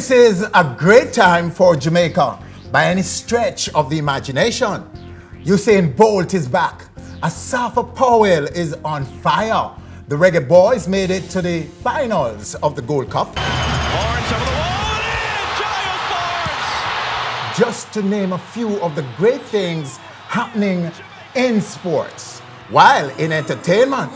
This is a great time for Jamaica by any stretch of the imagination. Usain Bolt is back. Asafa Powell is on fire. The Reggae Boyz made it to the finals of the Gold Cup. Barnes over the wall and in! Giles Barnes! Just to name a few of the great things happening in sports. While in entertainment,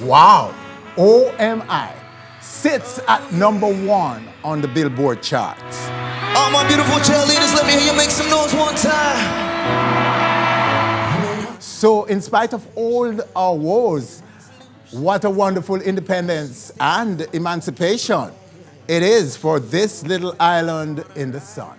wow, OMI sits at #1 on the Billboard charts. All my beautiful cheerleaders, let me hear you make some noise one time. So in spite of all our woes, what a wonderful independence and emancipation it is for this little island in the sun.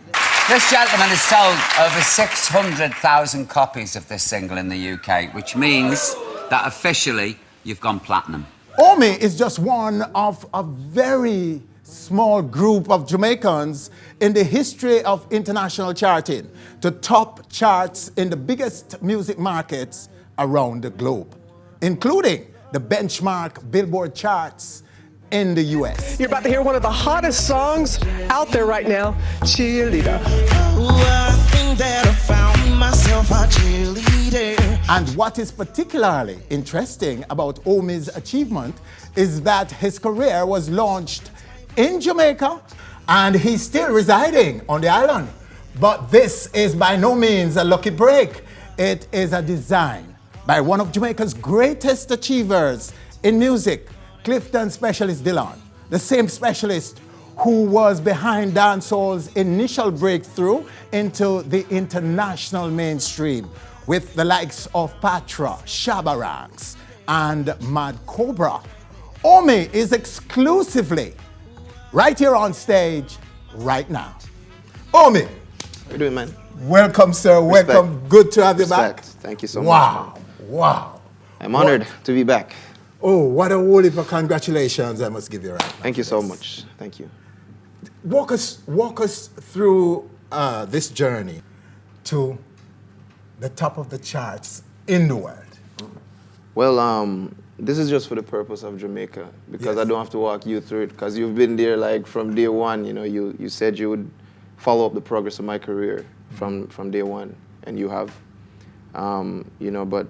This gentleman has sold over 600,000 copies of this single in the UK, which means that officially you've gone platinum. OMI is just one of a very small group of Jamaicans in the history of international charting to top charts in the biggest music markets around the globe, including the benchmark Billboard charts in the US. You're about to hear one of the hottest songs out there right now, Cheerleader. Ooh, I think that I found myself a cheerleader. And what is particularly interesting about OMI's achievement is that his career was launched in Jamaica and he's still residing on the island. But this is by no means a lucky break. It is a design by one of Jamaica's greatest achievers in music, Clifton specialist Dillon, the same specialist who was behind dancehall's initial breakthrough into the international mainstream with the likes of Patra, Shabba and Mad Cobra. OMI is exclusively right here on stage right now. OMI. How you doing, man? Welcome, sir. Respect. Welcome. Good to have you Respect. back. Thank you so much. Wow. Man. Wow. I'm honored to be back. Oh, what a whole heap of congratulations I must give you right now. Thank you so much. Thank you. Walk us through this journey to the top of the charts in the world. Well, this is just for the purpose of Jamaica because Yes. I don't have to walk you through it because you've been there like from day one. You know, you said you would follow up the progress of my career from day one, and you have. You know, but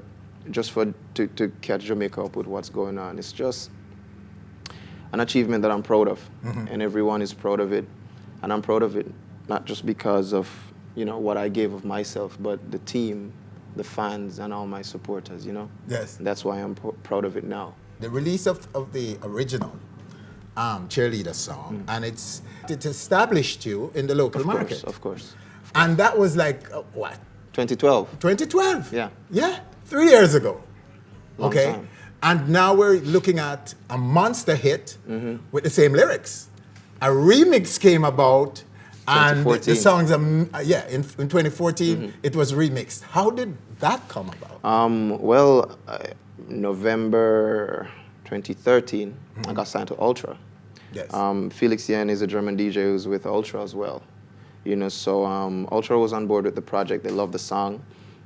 just to catch Jamaica up with what's going on, it's just an achievement that I'm proud of, and everyone is proud of it, and I'm proud of it not just because of what I gave of myself, but the team, the fans, and all my supporters. You know. Yes. That's why I'm proud of it now. The release of the original Cheerleader song, and it established you in the local market. Of course. And that was like, what? 2012. 2012? Yeah. Yeah, 3 years ago. Long Okay. time. And now we're looking at a monster hit with the same lyrics. A remix came about, and the 2014. songs, in 2014, it was remixed. How did that come about? Well, November 2013, I got signed to Ultra. Yes. Felix Yen is a German DJ who's with Ultra as well. So Ultra was on board with the project. They loved the song,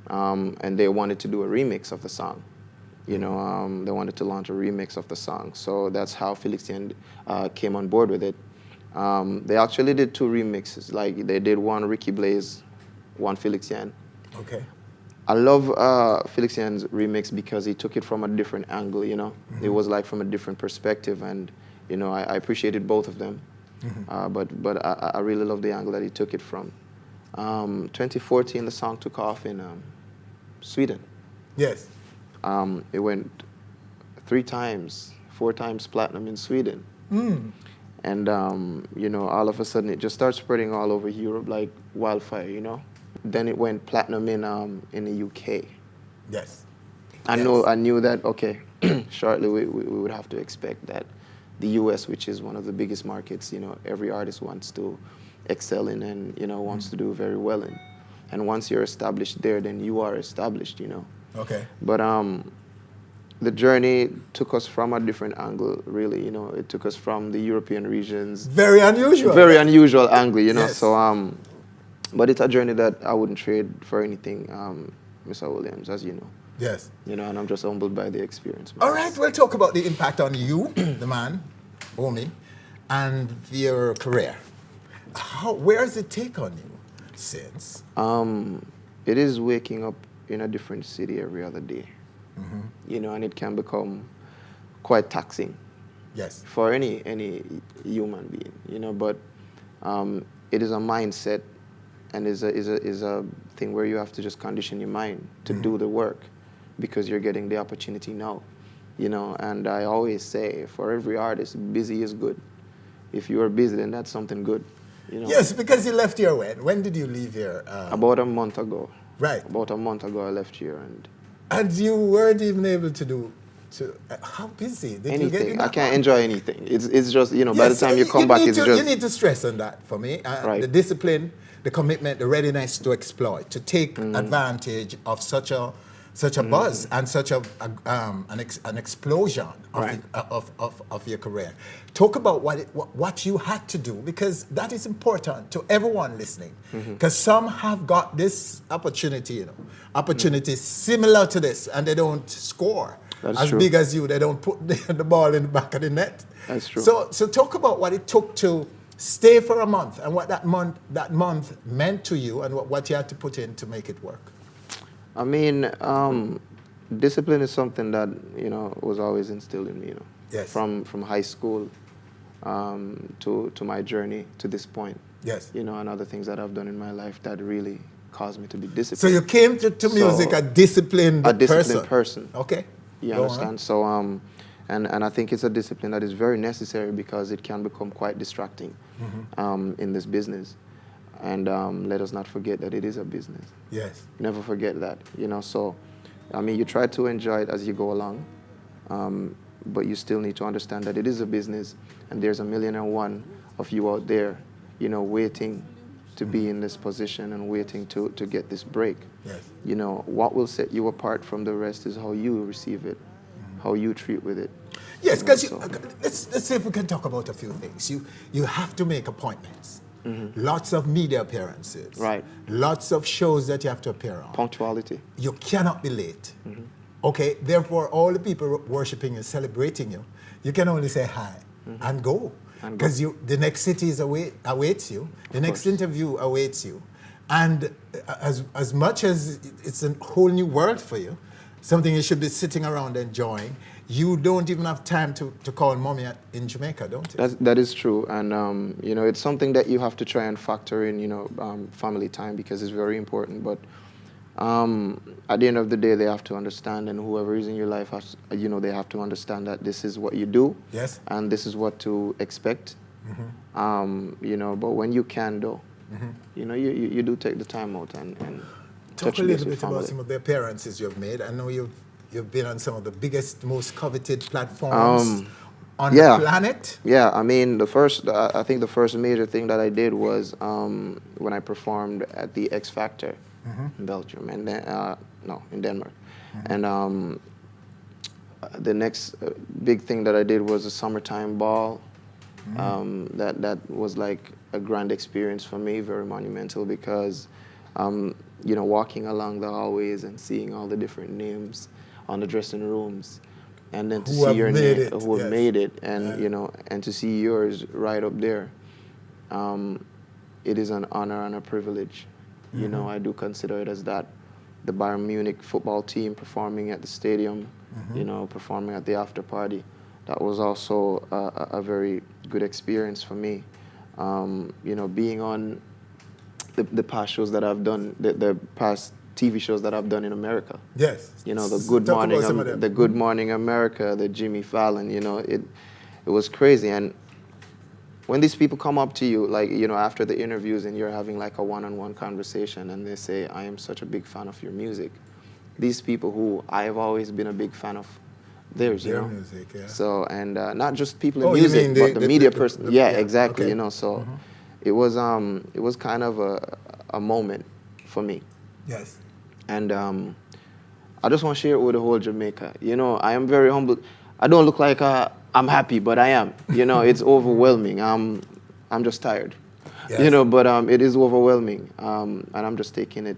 and they wanted to do a remix of the song. They wanted to launch a remix of the song. So that's how Felix Yen came on board with it. They actually did 2 remixes. Like they did one Ricky Blaze, one Felix Yen. Okay. I love Felix Yen's remix because he took it from a different angle. It was like from a different perspective, and I appreciated both of them. But I really love the angle that he took it from. 2014, the song took off in Sweden. Yes. It went 4 times platinum in Sweden. And, all of a sudden it just started spreading all over Europe like wildfire, Then it went platinum in the UK. Yes. I knew that, okay, shortly we would have to expect that the US, which is one of the biggest markets, every artist wants to excel in and, wants to do very well in. And once you're established there, then you are established, Okay. But the journey took us from a different angle, really, It took us from the European regions. Very unusual. Very unusual angle, Yes. So, but it's a journey that I wouldn't trade for anything, Mr. Williams, as you know. Yes. And I'm just humbled by the experience. All right, we'll talk about the impact on you, the man, OMI, and your career. Where has it taken you since? It is waking up in a different city every other day, you know, and it can become quite taxing. Yes. For any human being, you know, but it is a mindset, and is a thing where you have to just condition your mind to do the work, because you're getting the opportunity now, you know. And I always say, for every artist, busy is good. If you are busy, then that's something good, you know. Yes, because you left here when? When did you leave here? About a month ago. Right. About a month ago, I left here, And you weren't even able to do. How busy? Did you get anything. I can't enjoy anything. It's just, you know, by the Yes, time you come back, it's just... You need to stress on that for me. Right. The discipline, the commitment, the readiness to exploit, to take advantage of such a buzz and such an explosion of your career. Talk about what you had to do, because that is important to everyone listening. Because some have got this opportunity, you know, opportunities similar to this, and they don't score. That's as true. big as you. They don't put the ball in the back of the net. That's true. So talk about what it took to stay for a month, and what that month meant to you, and what you had to put in to make it work. I mean, discipline is something that, you know, was always instilled in me, you know. Yes. From high school to my journey to this point. Yes. You know, and other things that I've done in my life that really caused me to be disciplined. So you came to music a disciplined person. Okay. You Go understand? on. So, and I think it's a discipline that is very necessary, because it can become quite distracting in this business. And let us not forget that it is a business. Yes. Never forget that, you know. So, I mean, you try to enjoy it as you go along, but you still need to understand that it is a business, and there's 1,000,001 of you out there, you know, waiting to be in this position and waiting to get this break. Yes. You know, what will set you apart from the rest is how you receive it, how you treat with it. Yes, because So- let's see if we can talk about a few things. You have to make appointments. Lots of media appearances. Right. Lots of shows that you have to appear on. Punctuality. You cannot be late. Okay, therefore, all the people worshiping you, celebrating you, you can only say hi and go. Because the next city awaits you, the next interview awaits you. And as much as it's a whole new world for you, something you should be sitting around enjoying, you don't even have time to call mommy in Jamaica, don't you? That is true, and you know, it's something that you have to try and factor in, you know, family time, because it's very important. But at the end of the day, they have to understand, and whoever is in your life has, you know, they have to understand that this is what you do, Yes. and this is what to expect. You know, but when you can, though, you know, you do take the time out and Talk touch a base little with bit about family. some of the appearances you've made. I know you've been on some of the biggest, most coveted platforms on yeah. the planet. Yeah, I mean, I think the first major thing that I did was when I performed at the X Factor in Belgium, and then, in Denmark. And the next big thing that I did was a summertime ball. That was like a grand experience for me, very monumental, because you know, walking along the hallways and seeing all the different names on the dressing rooms, and then to Who see have your made name, it, who have yes. made it, and you know, and to see yours right up there, it is an honor and a privilege. You know, I do consider it as that. The Bayern Munich football team performing at the stadium, you know, performing at the after party, that was also a very good experience for me. You know, being on the past shows that I've done, the past TV shows that I've done in America. Yes. You know, the Talk about some of them. the Good Morning America, the Jimmy Fallon. You know, it was crazy. And when these people come up to you, like, you know, after the interviews, and you're having like a one-on-one conversation, and they say, "I am such a big fan of your music." These people who I have always been a big fan of theirs, you Their know. music, yeah. So, and not just people in Oh, you music, mean but the media person. Yeah, yeah, exactly. okay. You know, so it was kind of a moment for me. Yes. And I just want to share it with the whole Jamaica. You know, I am very humble. I don't look like I'm happy, but I am. You know, it's overwhelming. I'm just tired. Yes. You know, but it is overwhelming, and I'm just taking it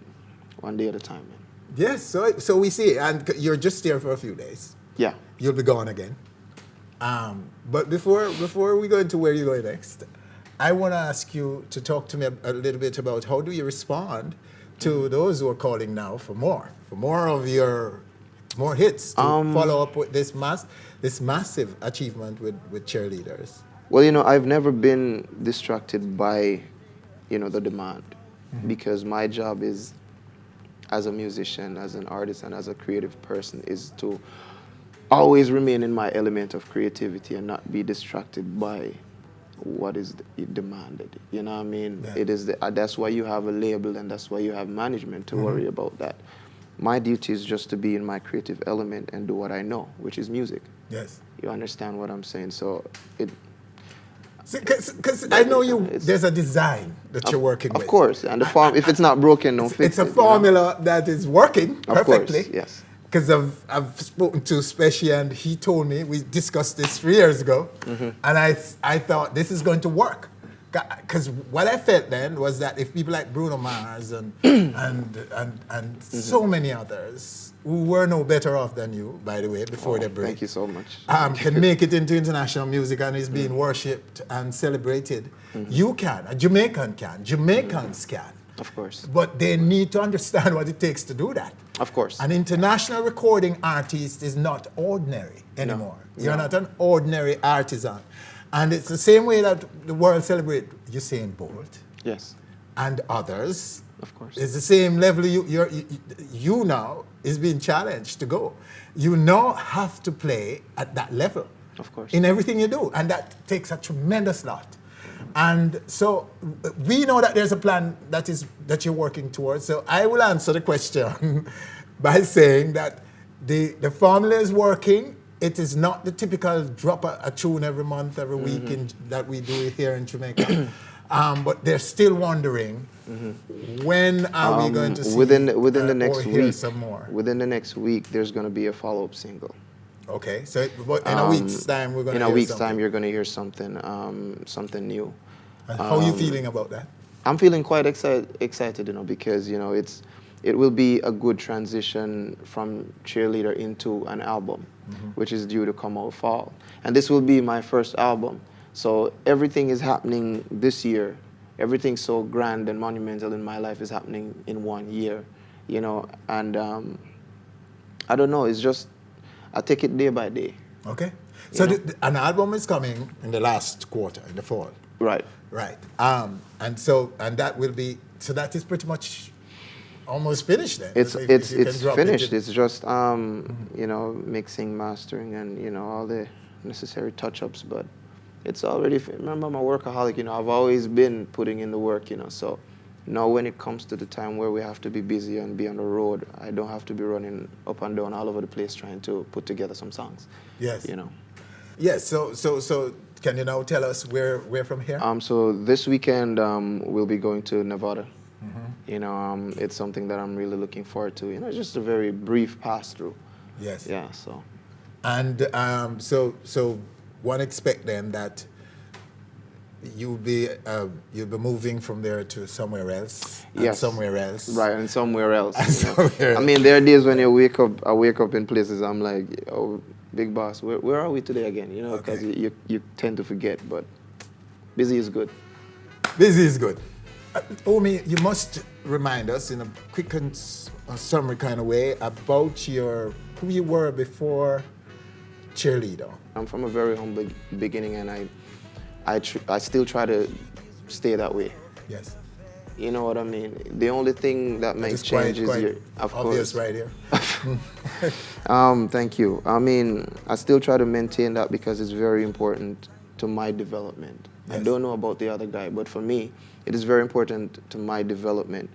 one day at a time. Man. Yes. So we see, and you're just here for a few days. Yeah. You'll be gone again. But before we go into where you're going next, I want to ask you to talk to me a little bit about how do you respond to those who are calling now for more of your more hits to follow up with this massive achievement with cheerleaders. Well, I've never been distracted by, the demand, because my job is, as a musician, as an artist, and as a creative person, is to always remain in my element of creativity and not be distracted by what is demanded. You know what I mean? Yeah. It is that's why you have a label, and that's why you have management to worry about that. My duty is just to be in my creative element and do what I know, which is music. Yes. You understand what I'm saying? So it. Because I know there's a design that you're working with. Of course, and the if it's not broken, don't fix it. It's a formula that is working perfectly. Of course, yes. Because I've spoken to Speshi, and he told me, we discussed this 3 years ago, and I thought this is going to work. Because what I felt then was that if people like Bruno Mars and so many others who were no better off than you, by the way, before they break. Thank you so much. Can make it into international music and is being worshipped and celebrated. You can, a Jamaican can, Jamaicans can. Of course. But they need to understand what it takes to do that. Of course. An international recording artist is not ordinary anymore. No. You're not an ordinary artisan. And it's the same way that the world celebrates Usain Bolt. Yes. And others. Of course. It's the same level you now is being challenged to go. You now have to play at that level. Of course. In everything you do. And that takes a tremendous lot. And so we know that there's a plan that you're working towards. So I will answer the question by saying that the formula is working. It is not the typical drop a tune every month, every week that we do here in Jamaica. But they're still wondering when are we going to see within the next or hear week. some more. Within the next week, there's going to be a follow-up single. Okay, so in a week's time we're going to hear in a week's something. time, you're going to hear something, something new. How are you feeling about that? I'm feeling quite excited, because it will be a good transition from cheerleader into an album, which is due to come out fall. And this will be my first album. So everything is happening this year. Everything so grand and monumental in my life is happening in 1 year, and I don't know, it's just, I take it day by day. Okay. So an album is coming in the last quarter, in the fall. Right. Right. And that will be, so that is pretty much almost finished then. It's finished. It's just mixing, mastering, and all the necessary touch-ups. But it's already. Remember, I'm a workaholic. I've always been putting in the work. So now when it comes to the time where we have to be busy and be on the road, I don't have to be running up and down all over the place trying to put together some songs. Yes. Yes. So can you now tell us where from here? So this weekend we'll be going to Nevada. It's something that I'm really looking forward to. Just a very brief pass through. Yes. Yeah. So. And so one expect then that you'll be moving from there to somewhere else. And yes. Somewhere else. Right, and somewhere else. Somewhere else. I mean, there are days when I wake up in places I'm like, oh, big boss, where are we today again? Because you tend to forget, but busy is good. Busy is good. OMI, you must remind us in a quick and summary kind of way about who you were before cheerleader. I'm from a very humble beginning, and I still try to stay that way. Yes. You know what I mean? The only thing that makes change is your, of obvious course. Right here. Thank you. I mean, I still try to maintain that because it's very important to my development. Yes. I don't know about the other guy, but for me, it is very important to my development.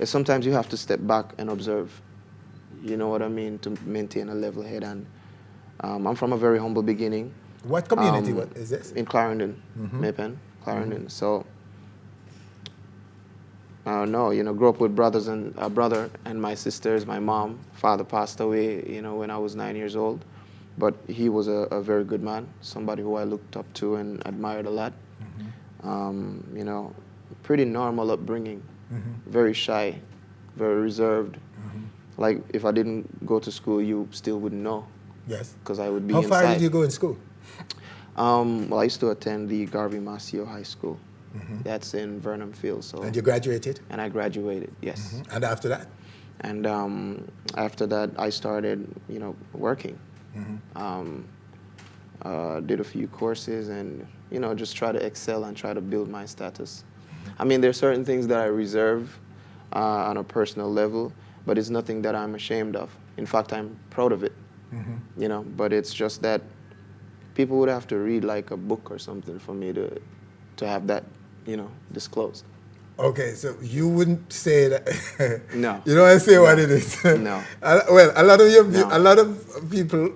Sometimes you have to step back and observe. You know what I mean? To maintain a level head. And I'm from a very humble beginning. What community is this? In Clarendon, Maypen, Clarendon. So, grew up with a brother and my sisters. My mom, father passed away, when I was 9 years old. But he was a very good man, somebody who I looked up to and admired a lot. Pretty normal upbringing, very shy, very reserved. Like, if I didn't go to school, you still wouldn't know. Yes. Because I would be How inside. far did you go in school? Well, I used to attend the Garvey Mascio High School. That's in Vernon Field. So. And you graduated? And I graduated, yes. And after that? And after that, I started, working. Did a few courses and, just try to excel and try to build my status. I mean, there are certain things that I reserve on a personal level, but it's nothing that I'm ashamed of. In fact, I'm proud of it, but it's just that people would have to read like a book or something for me to have that, disclosed. Okay, so you wouldn't say that. No. You don't want to say what it is. No. Well, a lot of people.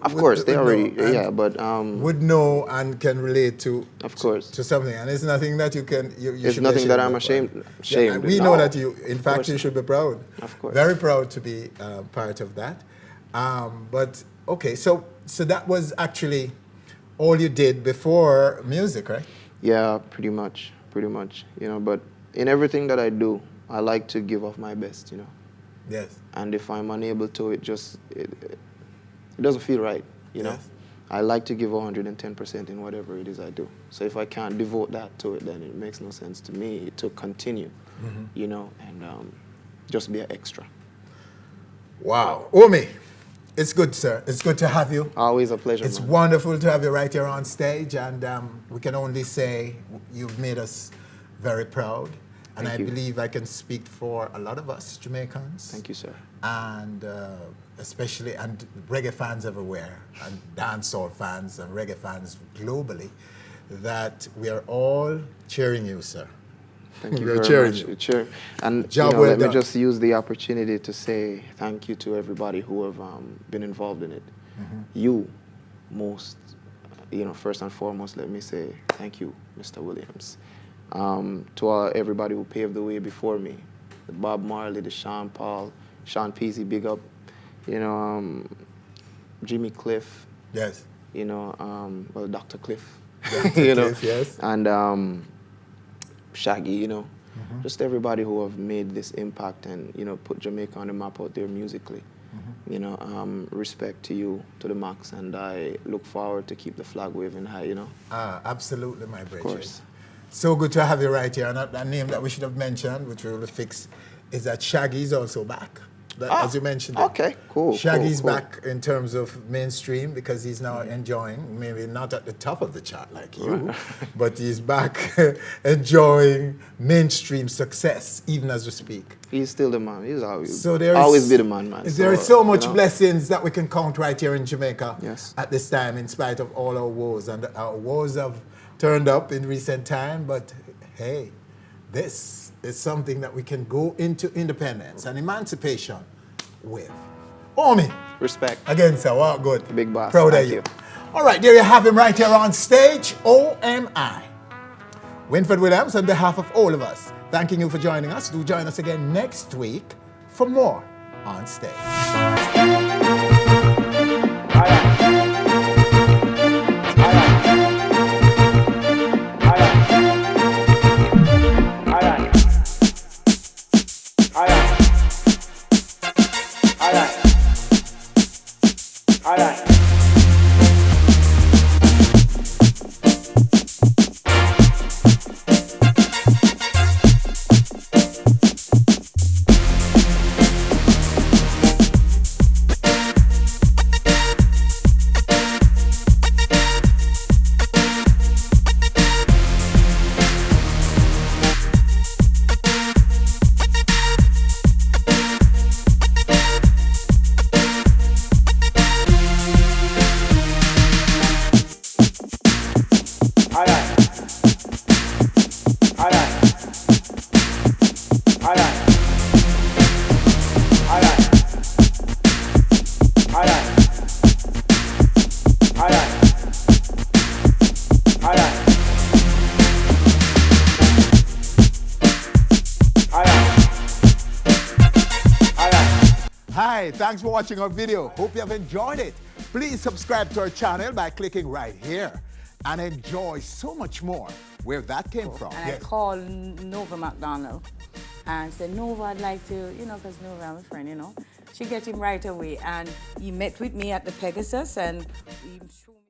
Of course, they already, but would know and can relate to. Of course. To something, and it's nothing that you can. It's nothing that I'm ashamed. Yeah, we know that you. In fact, you should be proud. Of course. Very proud to be part of that. But okay, so that was actually all you did before music, right? Yeah, pretty much. But in everything that I do, I like to give off my best, Yes. And if I'm unable to, it doesn't feel right, Yes. I like to give 110% in whatever it is I do. So if I can't devote that to it, then it makes no sense to me to continue, and just be an extra. Wow. OMI, it's good, sir. It's good to have you. Always a pleasure, It's man. wonderful to have you right here on stage, and we can only say you've made us very proud. And Thank I you. believe I can speak for a lot of us Jamaicans. Thank you, sir. And especially, and reggae fans everywhere, and dancehall fans and reggae fans globally, that we are all cheering you, sir. Thank you We're very cheering much. you. And Job well let me done. just use the opportunity to say thank you to everybody who have been involved in it. You, first and foremost, let me say thank you, Mr. Williams. To everybody who paved the way before me, the Bob Marley, the Sean Paul, Sean Peasy, big up, Jimmy Cliff, Yes. well, Dr. Cliff, Dr. Cliff, yes. and Shaggy, just everybody who have made this impact and, put Jamaica on the map out there musically. Respect to you, to the max, and I look forward to keep the flag waving high, Absolutely, my brother. Of course. So good to have you right here. And a name that we should have mentioned, which we will fix, is that Shaggy is also back. As you mentioned. Okay, cool. Shaggy's cool. back in terms of mainstream because he's now enjoying, maybe not at the top of the chart like you, but he's back enjoying mainstream success even as we speak. He's still the man. He's always, So there always is, be the man. There is so much blessings that we can count right here in Jamaica Yes. at this time, in spite of all our woes. And our woes have turned up in recent time, but hey, this is something that we can go into independence and emancipation with. OMI. Respect. Again, sir, wow, good. Big boss. Proud Thank of you. you. All right, there you have him right here on stage, OMI. Winfred Williams, on behalf of all of us, thanking you for joining us. Do join us again next week for more on stage. Hi, thanks for watching our video. Hope you have enjoyed it. Please subscribe to our channel by clicking right here and enjoy so much more where that came from. And I called Nova McDonald and said, Nova, I'd like to, because Nova, I'm a friend, She get him right away. And he met with me at the Pegasus and he showed me